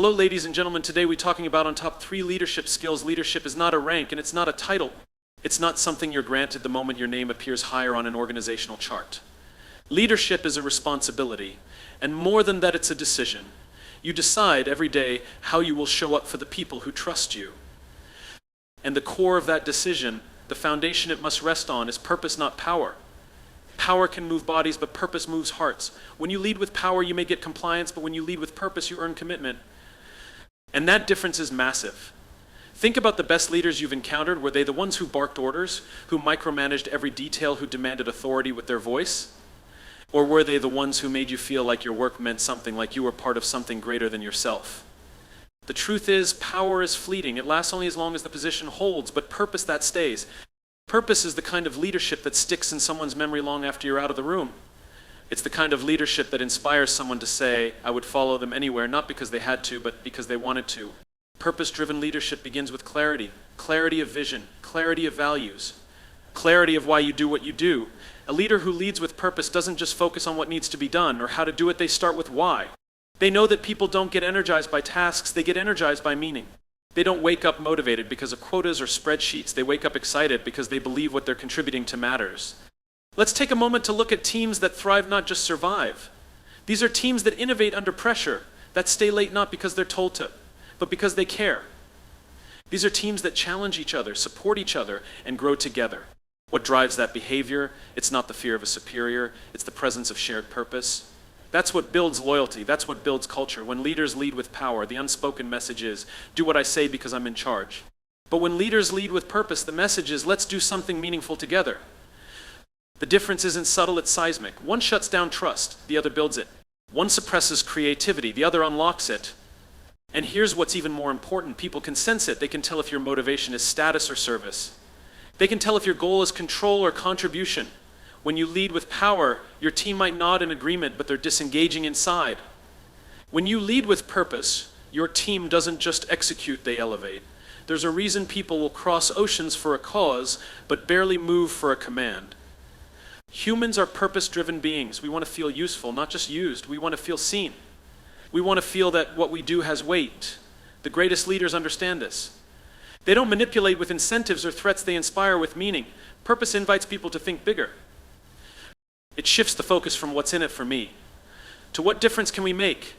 Hello, ladies and gentlemen. Today we're talking about on top 3 leadership skills. Leadership is not a rank and it's not a title. It's not something you're granted the moment your name appears higher on an organizational chart. Leadership is a responsibility, and more than that, it's a decision. You decide every day how you will show up for the people who trust you. And the core of that decision, the foundation it must rest on, is purpose, not power. Power can move bodies, but purpose moves hearts. When you lead with power, you may get compliance, but when you lead with purpose, you earn commitment. And that difference is massive. Think about the best leaders you've encountered. Were they the ones who barked orders, who micromanaged every detail, who demanded authority with their voice? Or were they the ones who made you feel like your work meant something, like you were part of something greater than yourself? The truth is, power is fleeting. It lasts only as long as the position holds, but purpose, that stays. Purpose is the kind of leadership that sticks in someone's memory long after you're out of the room. It's the kind of leadership that inspires someone to say, I would follow them anywhere, not because they had to, but because they wanted to. Purpose-driven leadership begins with clarity. Clarity of vision, clarity of values, clarity of why you do what you do. A leader who leads with purpose doesn't just focus on what needs to be done or how to do it, they start with why. They know that people don't get energized by tasks, they get energized by meaning. They don't wake up motivated because of quotas or spreadsheets. They wake up excited because they believe what they're contributing to matters. Let's take a moment to look at teams that thrive, not just survive. These are teams that innovate under pressure, that stay late not because they're told to, but because they care. These are teams that challenge each other, support each other, and grow together. What drives that behavior? It's not the fear of a superior, it's the presence of shared purpose. That's what builds loyalty, that's what builds culture. When leaders lead with power, the unspoken message is, do what I say because I'm in charge. But when leaders lead with purpose, the message is, let's do something meaningful together. The difference isn't subtle, it's seismic. One shuts down trust, the other builds it. One suppresses creativity, the other unlocks it. And here's what's even more important. People can sense it. They can tell if your motivation is status or service. They can tell if your goal is control or contribution. When you lead with power, your team might nod in agreement, but they're disengaging inside. When you lead with purpose, your team doesn't just execute, they elevate. There's a reason people will cross oceans for a cause, but barely move for a command. Humans are purpose-driven beings. We want to feel useful, not just used. We want to feel seen. We want to feel that what we do has weight. The greatest leaders understand this. They don't manipulate with incentives or threats, they inspire with meaning. Purpose invites people to think bigger. It shifts the focus from what's in it for me to what difference can we make?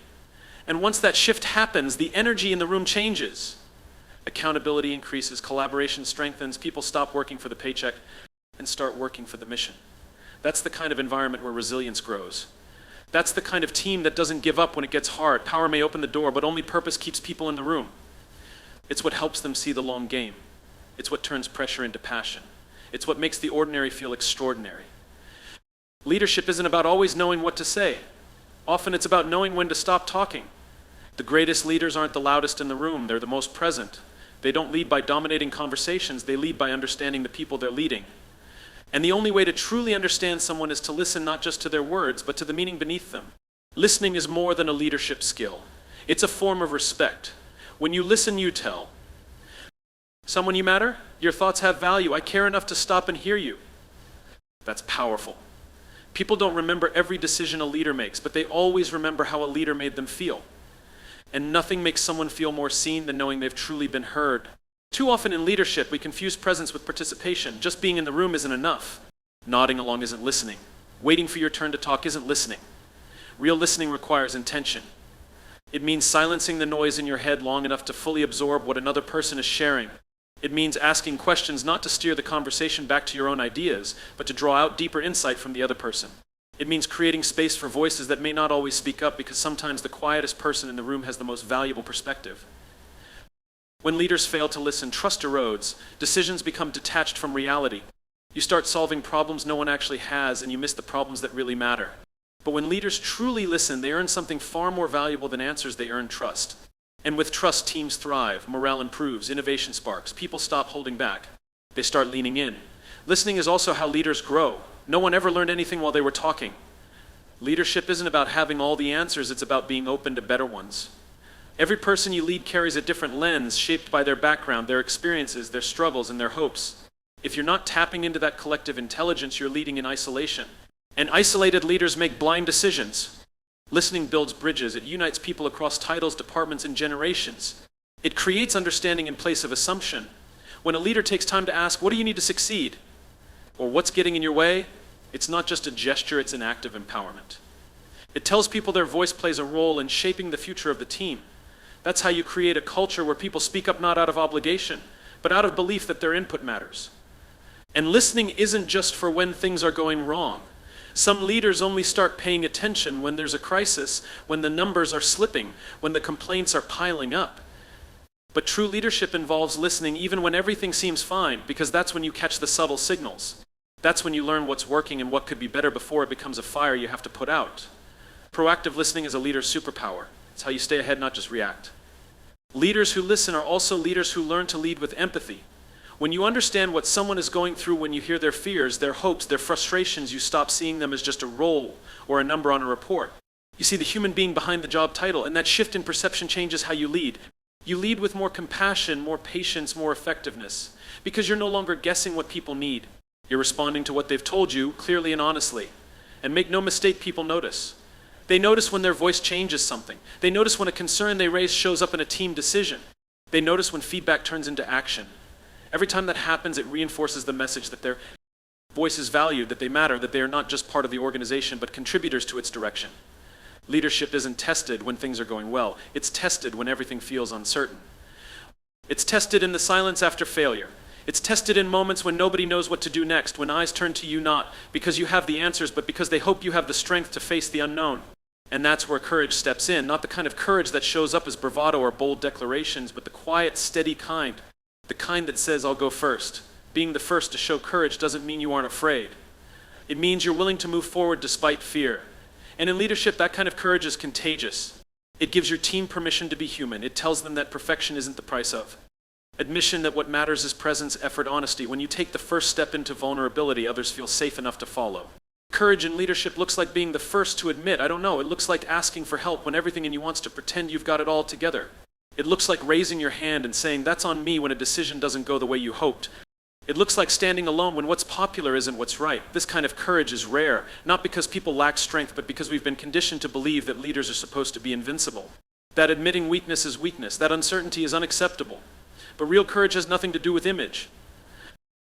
And once that shift happens, the energy in the room changes. Accountability increases, collaboration strengthens, people stop working for the paycheck and start working for the mission. That's the kind of environment where resilience grows. That's the kind of team that doesn't give up when it gets hard. Power may open the door, but only purpose keeps people in the room. It's what helps them see the long game. It's what turns pressure into passion. It's what makes the ordinary feel extraordinary. Leadership isn't about always knowing what to say. Often it's about knowing when to stop talking. The greatest leaders aren't the loudest in the room, they're the most present. They don't lead by dominating conversations, they lead by understanding the people they're leading. And the only way to truly understand someone is to listen not just to their words, but to the meaning beneath them. Listening is more than a leadership skill. It's a form of respect. When you listen, you tell. Someone, you matter? Your thoughts have value. I care enough to stop and hear you. That's powerful. People don't remember every decision a leader makes, but they always remember how a leader made them feel. And nothing makes someone feel more seen than knowing they've truly been heard. Too often in leadership, we confuse presence with participation. Just being in the room isn't enough. Nodding along isn't listening. Waiting for your turn to talk isn't listening. Real listening requires intention. It means silencing the noise in your head long enough to fully absorb what another person is sharing. It means asking questions not to steer the conversation back to your own ideas, but to draw out deeper insight from the other person. It means creating space for voices that may not always speak up, because sometimes the quietest person in the room has the most valuable perspective. When leaders fail to listen, trust erodes. Decisions become detached from reality. You start solving problems no one actually has, and you miss the problems that really matter. But when leaders truly listen, they earn something far more valuable than answers. They earn trust. And with trust, teams thrive, morale improves, innovation sparks, people stop holding back. They start leaning in. Listening is also how leaders grow. No one ever learned anything while they were talking. Leadership isn't about having all the answers, it's about being open to better ones. Every person you lead carries a different lens, shaped by their background, their experiences, their struggles, and their hopes. If you're not tapping into that collective intelligence, you're leading in isolation. And isolated leaders make blind decisions. Listening builds bridges. It unites people across titles, departments, and generations. It creates understanding in place of assumption. When a leader takes time to ask, what do you need to succeed? Or what's getting in your way? It's not just a gesture, it's an act of empowerment. It tells people their voice plays a role in shaping the future of the team. That's how you create a culture where people speak up not out of obligation, but out of belief that their input matters. And listening isn't just for when things are going wrong. Some leaders only start paying attention when there's a crisis, when the numbers are slipping, when the complaints are piling up. But true leadership involves listening even when everything seems fine, because that's when you catch the subtle signals. That's when you learn what's working and what could be better before it becomes a fire you have to put out. Proactive listening is a leader's superpower. It's how you stay ahead, not just react. Leaders who listen are also leaders who learn to lead with empathy. When you understand what someone is going through, when you hear their fears, their hopes, their frustrations, you stop seeing them as just a role or a number on a report. You see the human being behind the job title, and that shift in perception changes how you lead. You lead with more compassion, more patience, more effectiveness, because you're no longer guessing what people need. You're responding to what they've told you clearly and honestly. And make no mistake, people notice. They notice when their voice changes something. They notice when a concern they raise shows up in a team decision. They notice when feedback turns into action. Every time that happens, it reinforces the message that their voice is valued, that they matter, that they are not just part of the organization, but contributors to its direction. Leadership isn't tested when things are going well. It's tested when everything feels uncertain. It's tested in the silence after failure. It's tested in moments when nobody knows what to do next, when eyes turn to you not because you have the answers, but because they hope you have the strength to face the unknown. And that's where courage steps in, not the kind of courage that shows up as bravado or bold declarations, but the quiet, steady kind. The kind that says, I'll go first. Being the first to show courage doesn't mean you aren't afraid. It means you're willing to move forward despite fear. And in leadership, that kind of courage is contagious. It gives your team permission to be human. It tells them that perfection isn't the price of. Admission that what matters is presence, effort, honesty. When you take the first step into vulnerability, others feel safe enough to follow. Courage in leadership looks like being the first to admit, it looks like asking for help when everything in you wants to pretend you've got it all together. It looks like raising your hand and saying, that's on me when a decision doesn't go the way you hoped. It looks like standing alone when what's popular isn't what's right. This kind of courage is rare, not because people lack strength, but because we've been conditioned to believe that leaders are supposed to be invincible. That admitting weakness is weakness, that uncertainty is unacceptable. But real courage has nothing to do with image.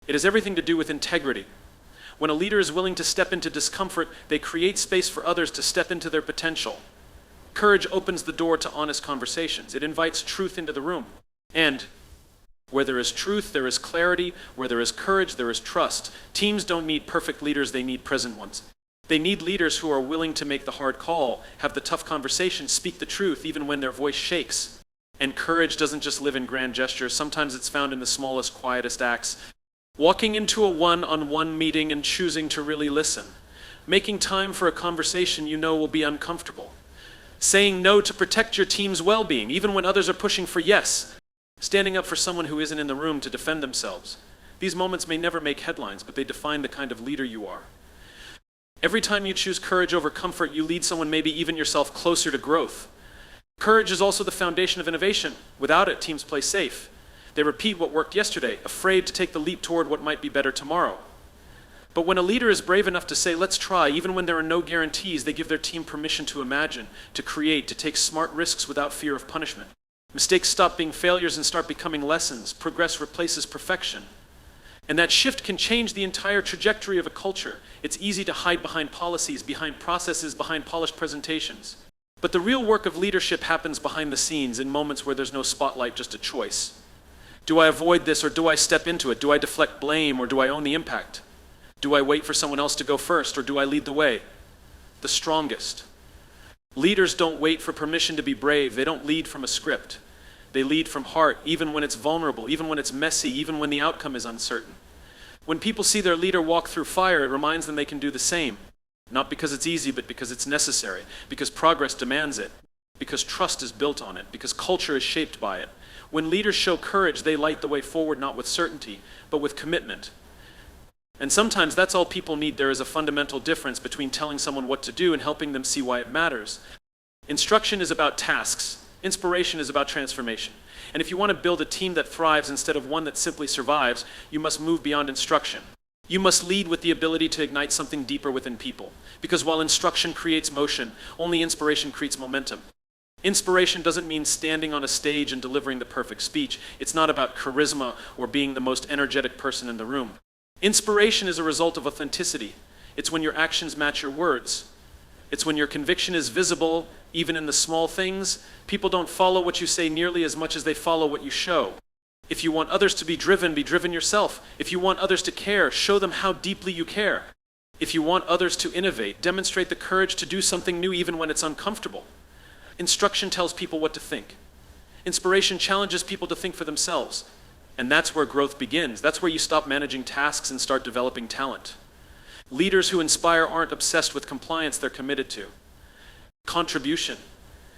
It has everything to do with integrity. When a leader is willing to step into discomfort, they create space for others to step into their potential. Courage opens the door to honest conversations. It invites truth into the room. And where there is truth, there is clarity. Where there is courage, there is trust. Teams don't need perfect leaders, they need present ones. They need leaders who are willing to make the hard call, have the tough conversation, speak the truth even when their voice shakes. And courage doesn't just live in grand gestures. Sometimes it's found in the smallest, quietest acts. Walking into a one-on-one meeting and choosing to really listen. Making time for a conversation you know will be uncomfortable. Saying no to protect your team's well-being, even when others are pushing for yes. Standing up for someone who isn't in the room to defend themselves. These moments may never make headlines, but they define the kind of leader you are. Every time you choose courage over comfort, you lead someone, maybe even yourself, closer to growth. Courage is also the foundation of innovation. Without it, teams play safe. They repeat what worked yesterday, afraid to take the leap toward what might be better tomorrow. But when a leader is brave enough to say, let's try, even when there are no guarantees, they give their team permission to imagine, to create, to take smart risks without fear of punishment. Mistakes stop being failures and start becoming lessons. Progress replaces perfection. And that shift can change the entire trajectory of a culture. It's easy to hide behind policies, behind processes, behind polished presentations. But the real work of leadership happens behind the scenes in moments where there's no spotlight, just a choice. Do I avoid this or do I step into it? Do I deflect blame or do I own the impact? Do I wait for someone else to go first or do I lead the way? The strongest. Leaders don't wait for permission to be brave. They don't lead from a script. They lead from heart, even when it's vulnerable, even when it's messy, even when the outcome is uncertain. When people see their leader walk through fire, it reminds them they can do the same. Not because it's easy, but because it's necessary, because progress demands it, because trust is built on it, because culture is shaped by it. When leaders show courage, they light the way forward not with certainty, but with commitment. And sometimes that's all people need. There is a fundamental difference between telling someone what to do and helping them see why it matters. Instruction is about tasks. Inspiration is about transformation. And if you want to build a team that thrives instead of one that simply survives, you must move beyond instruction. You must lead with the ability to ignite something deeper within people, because while instruction creates motion, only inspiration creates momentum. Inspiration doesn't mean standing on a stage and delivering the perfect speech. It's not about charisma or being the most energetic person in the room. Inspiration is a result of authenticity. It's when your actions match your words. It's when your conviction is visible, even in the small things. People don't follow what you say nearly as much as they follow what you show. If you want others to be driven yourself. If you want others to care, show them how deeply you care. If you want others to innovate, demonstrate the courage to do something new even when it's uncomfortable. Instruction tells people what to think. Inspiration challenges people to think for themselves. And that's where growth begins. That's where you stop managing tasks and start developing talent. Leaders who inspire aren't obsessed with compliance, they're committed to contribution.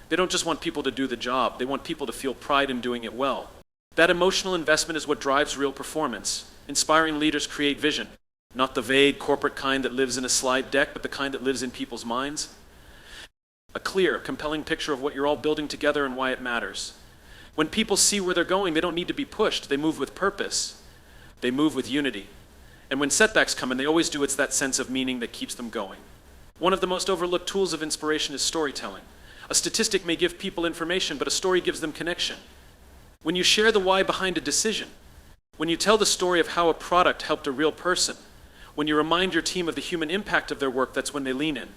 They don't just want people to do the job, they want people to feel pride in doing it well. That emotional investment is what drives real performance. Inspiring leaders create vision, not the vague corporate kind that lives in a slide deck, but the kind that lives in people's minds. A clear, compelling picture of what you're all building together and why it matters. When people see where they're going, they don't need to be pushed. They move with purpose. They move with unity. And when setbacks come, and they always do, it's that sense of meaning that keeps them going. One of the most overlooked tools of inspiration is storytelling. A statistic may give people information, but a story gives them connection. When you share the why behind a decision, when you tell the story of how a product helped a real person, when you remind your team of the human impact of their work, that's when they lean in.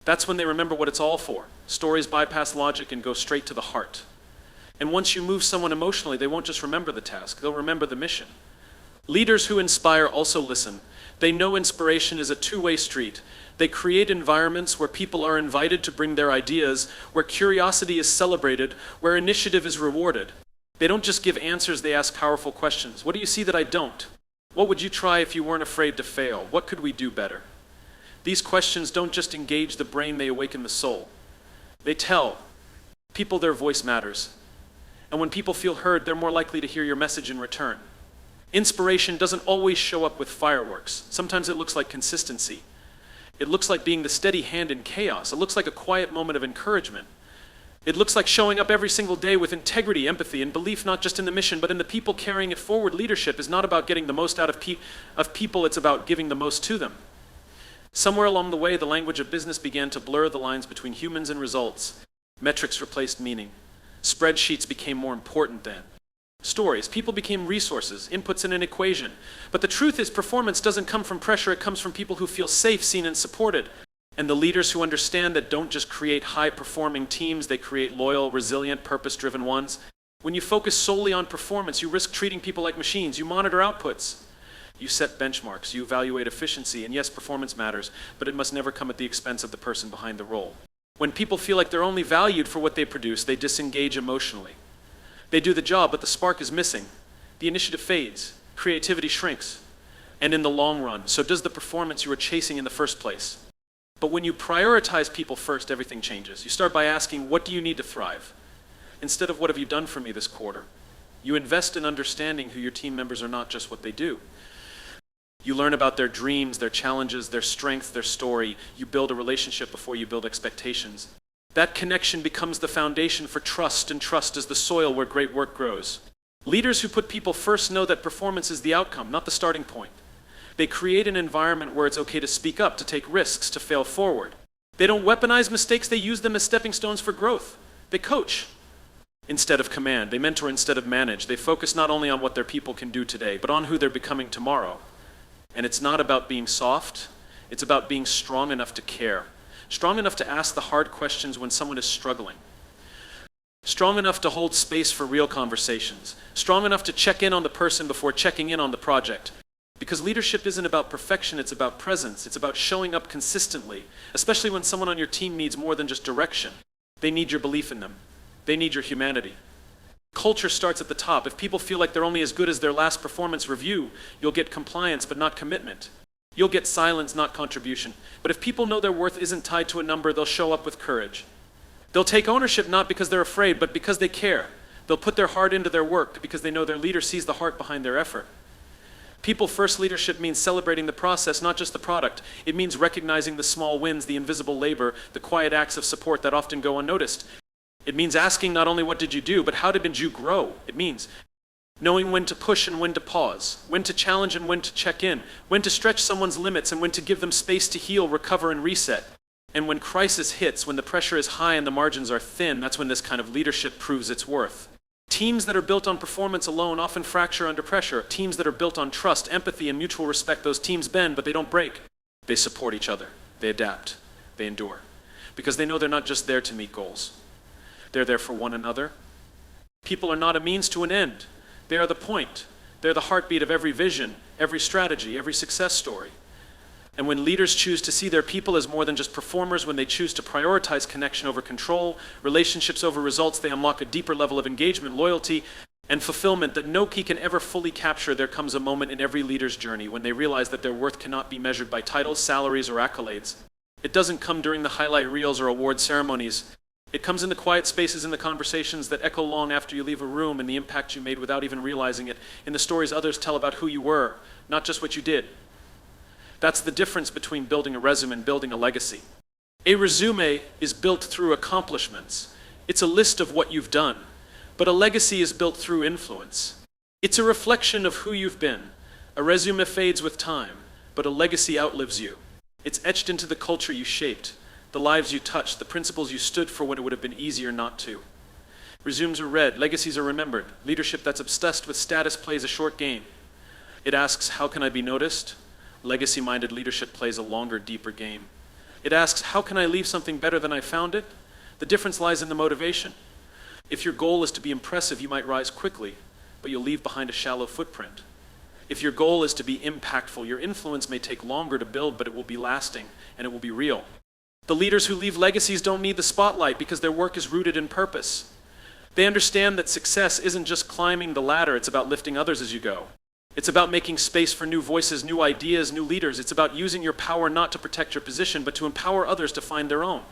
That's when they remember what it's all for. Stories bypass logic and go straight to the heart. And once you move someone emotionally, they won't just remember the task, they'll remember the mission. Leaders who inspire also listen. They know inspiration is a two-way street. They create environments where people are invited to bring their ideas, where curiosity is celebrated, where initiative is rewarded. They don't just give answers, they ask powerful questions. What do you see that I don't? What would you try if you weren't afraid to fail? What could we do better? These questions don't just engage the brain, they awaken the soul. They tell people their voice matters. And when people feel heard, they're more likely to hear your message in return. Inspiration doesn't always show up with fireworks. Sometimes it looks like consistency. It looks like being the steady hand in chaos. It looks like a quiet moment of encouragement. It looks like showing up every single day with integrity, empathy, and belief, not just in the mission, but in the people carrying it forward. Leadership is not about getting the most out of people, it's about giving the most to them. Somewhere along the way, the language of business began to blur the lines between humans and results. Metrics replaced meaning. Spreadsheets became more important than stories. People became resources, inputs in an equation. But the truth is, performance doesn't come from pressure, it comes from people who feel safe, seen, and supported. And the leaders who understand that don't just create high-performing teams, they create loyal, resilient, purpose-driven ones. When you focus solely on performance, you risk treating people like machines. You monitor outputs. You set benchmarks, you evaluate efficiency, and yes, performance matters, but it must never come at the expense of the person behind the role. When people feel like they're only valued for what they produce, they disengage emotionally. They do the job, but the spark is missing. The initiative fades, creativity shrinks, and in the long run, so does the performance you were chasing in the first place. But when you prioritize people first, everything changes. You start by asking, what do you need to thrive? Instead of what have you done for me this quarter? You invest in understanding who your team members are not just what they do. You learn about their dreams, their challenges, their strengths, their story. You build a relationship before you build expectations. That connection becomes the foundation for trust, and trust is the soil where great work grows. Leaders who put people first know that performance is the outcome, not the starting point. They create an environment where it's okay to speak up, to take risks, to fail forward. They don't weaponize mistakes, they use them as stepping stones for growth. They coach instead of command. They mentor instead of manage. They focus not only on what their people can do today, but on who they're becoming tomorrow. And it's not about being soft, it's about being strong enough to care. Strong enough to ask the hard questions when someone is struggling. Strong enough to hold space for real conversations. Strong enough to check in on the person before checking in on the project. Because leadership isn't about perfection, it's about presence. It's about showing up consistently, especially when someone on your team needs more than just direction. They need your belief in them. They need your humanity. Culture starts at the top. If people feel like they're only as good as their last performance review, you'll get compliance but not commitment. You'll get silence, not contribution. But if people know their worth isn't tied to a number, they'll show up with courage. They'll take ownership not because they're afraid, but because they care. They'll put their heart into their work because they know their leader sees the heart behind their effort. People-first leadership means celebrating the process, not just the product. It means recognizing the small wins, the invisible labor, the quiet acts of support that often go unnoticed. It means asking not only what did you do, but how did you grow? It means knowing when to push and when to pause, when to challenge and when to check in, when to stretch someone's limits and when to give them space to heal, recover, and reset. And when crisis hits, when the pressure is high and the margins are thin, that's when this kind of leadership proves its worth. Teams that are built on performance alone often fracture under pressure. Teams that are built on trust, empathy, and mutual respect, those teams bend, but they don't break. They support each other. They adapt. They endure. Because they know they're not just there to meet goals. They're there for one another. People are not a means to an end. They are the point. They're the heartbeat of every vision, every strategy, every success story. And when leaders choose to see their people as more than just performers, when they choose to prioritize connection over control, relationships over results, they unlock a deeper level of engagement, loyalty, and fulfillment that no key can ever fully capture. There comes a moment in every leader's journey when they realize that their worth cannot be measured by titles, salaries, or accolades. It doesn't come during the highlight reels or award ceremonies. It comes in the quiet spaces, in the conversations that echo long after you leave a room, and the impact you made without even realizing it, in the stories others tell about who you were, not just what you did. That's the difference between building a resume and building a legacy. A resume is built through accomplishments. It's a list of what you've done. But a legacy is built through influence. It's a reflection of who you've been. A resume fades with time, but a legacy outlives you. It's etched into the culture you shaped, the lives you touched, the principles you stood for when it would have been easier not to. Resumes are read, legacies are remembered. Leadership that's obsessed with status plays a short game. It asks, how can I be noticed? Legacy-minded leadership plays a longer, deeper game. It asks, how can I leave something better than I found it? The difference lies in the motivation. If your goal is to be impressive, you might rise quickly, but you'll leave behind a shallow footprint. If your goal is to be impactful, your influence may take longer to build, but it will be lasting, and it will be real. The leaders who leave legacies don't need the spotlight because their work is rooted in purpose. They understand that success isn't just climbing the ladder, it's about lifting others as you go. It's about making space for new voices, new ideas, new leaders. It's about using your power not to protect your position, but to empower others to find their own.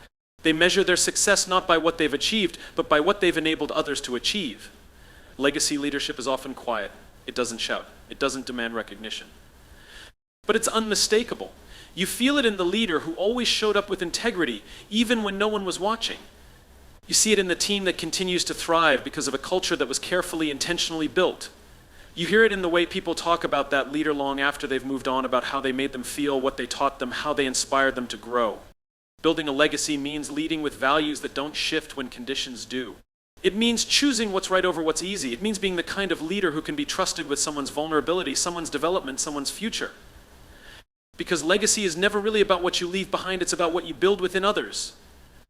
They measure their success not by what they've achieved, but by what they've enabled others to achieve. Legacy leadership is often quiet. It doesn't shout. It doesn't demand recognition. But it's unmistakable. You feel it in the leader who always showed up with integrity, even when no one was watching. You see it in the team that continues to thrive because of a culture that was carefully, intentionally built. You hear it in the way people talk about that leader long after they've moved on, about how they made them feel, what they taught them, how they inspired them to grow. Building a legacy means leading with values that don't shift when conditions do. It means choosing what's right over what's easy. It means being the kind of leader who can be trusted with someone's vulnerability, someone's development, someone's future. Because legacy is never really about what you leave behind, it's about what you build within others.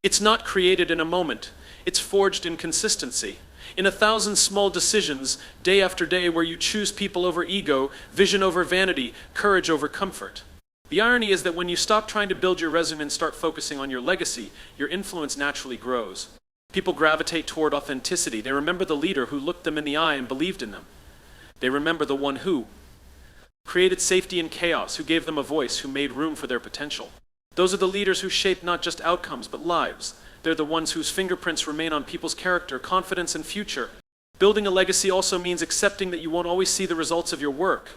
It's not created in a moment. It's forged in consistency. In 1,000 small decisions, day after day, where you choose people over ego, vision over vanity, courage over comfort. The irony is that when you stop trying to build your resume and start focusing on your legacy, your influence naturally grows. People gravitate toward authenticity. They remember the leader who looked them in the eye and believed in them. They remember the one who created safety in chaos, who gave them a voice, who made room for their potential. Those are the leaders who shape not just outcomes, but lives. They're the ones whose fingerprints remain on people's character, confidence, and future. Building a legacy also means accepting that you won't always see the results of your work.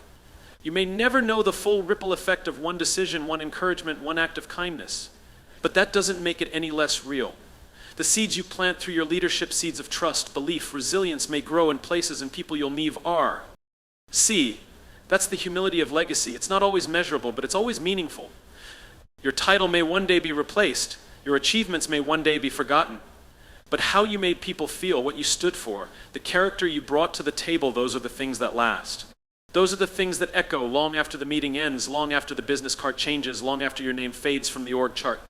You may never know the full ripple effect of one decision, one encouragement, one act of kindness. But that doesn't make it any less real. The seeds you plant through your leadership, seeds of trust, belief, resilience, may grow in places and people you'll leave are. See, that's the humility of legacy. It's not always measurable, but it's always meaningful. Your title may one day be replaced. Your achievements may one day be forgotten. But how you made people feel, what you stood for, the character you brought to the table, those are the things that last. Those are the things that echo long after the meeting ends, long after the business card changes, long after your name fades from the org chart.